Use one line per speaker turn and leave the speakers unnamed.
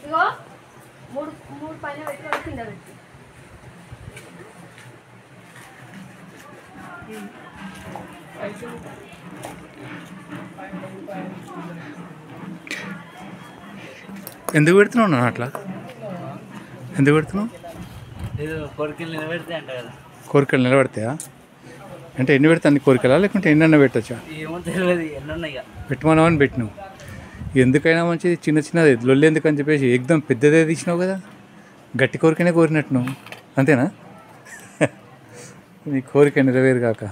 ఇగో మూడు మూడు పైన పెట్టి కింద పెట్టి
ఎందుకు పెడుతున్నావు అట్లా? ఎందుకు పెడుతున్నావు?
కోరికలు నిలబెడితే అంట కదా.
కోరికలు నిలబెడతాయా? అంటే ఎన్ని పెడతా అన్ని కోరికలా లేకుంటే ఎన్నన్నా పెట్టచ్చా?
ఏమో తెలియదు, ఎన్నున్నాయి
పెట్టమని పెట్టినావు. ఎందుకైనా మంచిది, చిన్న చిన్నది లొల్లి ఎందుకని చెప్పేసి ఏకదం పెద్దదే తీసినావు కదా. గట్టి కోరికనే కోరినట్టు నువ్వు, అంతేనా? నీ కోరిక నెరవేరు కాక